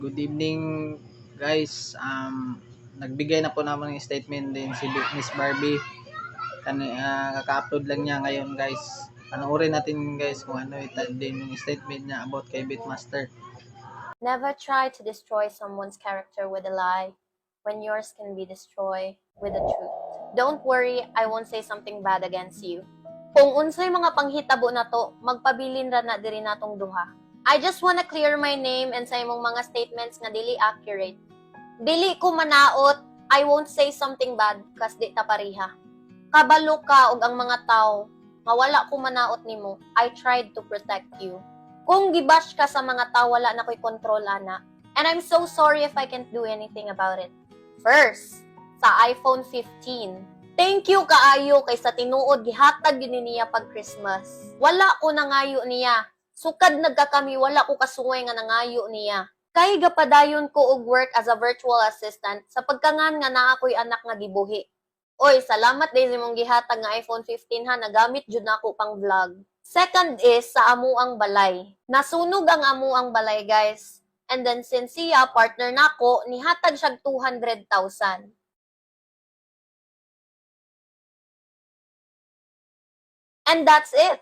Good evening guys. Nagbigay na po naman ng statement din si Miss Barbie. Kaka-upload lang niya ngayon guys. Panoorin natin guys kung ano din yung statement niya about kay Beatmaster. Never try to destroy someone's character with a lie when yours can be destroyed with the truth. Don't worry, I won't say something bad against you. Kung unsay mga panghitabo na to, magpabilin ra na diri natong duha. I just wanna clear my name and sa imong mga statements nga dili accurate. Dili ko manaot, I won't say something bad kas di ta pareha. Kabalo ka og ang mga tao nga wala ko manaot nimo. I tried to protect you. Kung gibash ka sa mga tao, wala na ko'y kontrol, ana. And I'm so sorry if I can't do anything about it. First, sa iPhone 15. Thank you kaayo kay sa tinuod gihatag yun niya pag Christmas. Wala ko nangayo niya. Sukad nagkakami, wala ko kasuway nga nangayo niya. Kay gapadayon ko og work as a virtual assistant sa pagkangan nga naa ko'y anak nga gibuhi. Oy, salamat din imong gihatag nga iPhone 15 ha, nagamit jud nako pang vlog. Second is sa amuang balay. Nasunog ang amuang balay, guys. And then since siya partner nako, nihatag siya 200,000. And that's it.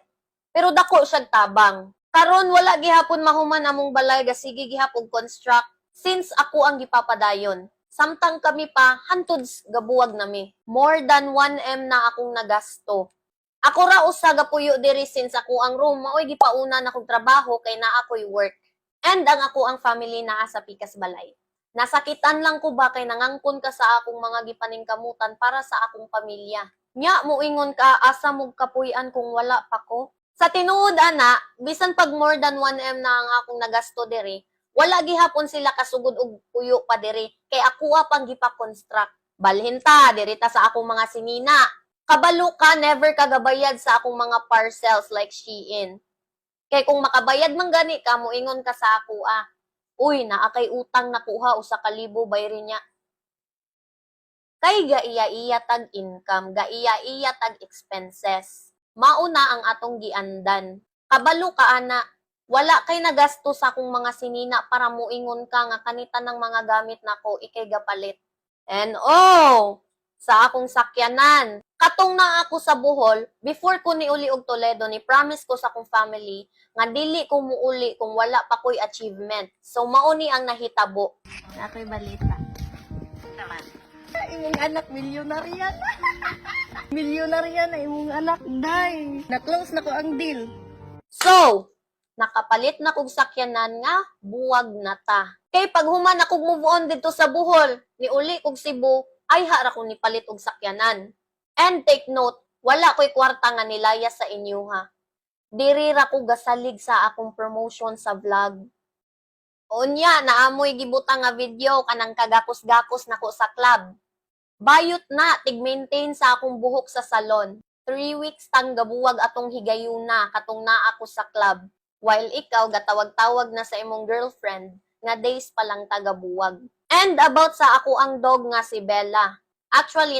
Pero dako siya tabang. Karon wala gihapon mahuman among balay ga sige gihapon construct since ako ang gipapadayon. Samtang kami pa hantud gabuwag nami. More than 1M na akong nagasto. Ako ra usa gapuyo diri since ako ang room maoy gipauna na kog trabaho kay naa ko'y work. And ang ako ang family naa sa Pikas Balay. Nasakitan lang ko ba kay nangangkon ka sa akong mga gipaningkamutan para sa akong pamilya. Nya moingon ka asa mo kapuy-an kung wala pa ko. Sa tinuod ana, bisan pag more than 1M na ang akong nagasto diri, wala gihapon sila kasugod og puyo pa diri kay ako pang gipa-construct. Balhin ta diri ta sa akong mga sinina. Kabalo ka, never ka gabayad sa akong mga parcels like Shein. Kay kung makabayad man gani ka, moingon ka sa ako uy, naa kay utang nakuha usa ka libo bayri niya. Kay gaiya-iya tag income, gaiya-iya tag expenses. Mauna ang atong giandan. Kabalo ka ana, wala kay nagasto sa akong mga sinina para moingon ka nga kanita ng mga gamit nako ikay gapalit. And sa akong sakyanan. Katong na ako sa Bohol, before ko niuli og Toledo, ni promise ko sa akong family nga dili ko muuli kung wala pa ko'y achievement. So mauni ang nahitabo. Ako'y balita. Naman. Imong anak milyonarya na. Milyonarya na imong anak, day. Na-close na ko ang deal. So, nakapalit na kog sakyanan nga buwag na ta. Kay pag human akong move on dito sa Bohol, niuli kog Cebu, ay hara ko ni palit og sakyanan. And take note, wala ko'y kwarta nga nilaya sa inyo ha. Diri ra ko gasalig sa akong promotion sa vlog. Unya, naamoy gibutang nga video kanang kagakos-gakos nako sa club. Bayot na, tig-maintain sa akong buhok sa salon. 3 weeks tang gabuwag atong higayuna katong naa ako sa club. While ikaw gatawag-tawag na sa imong girlfriend nga days pa lang tagabuwag. And about sa ako ang dog nga si Bella. Actually,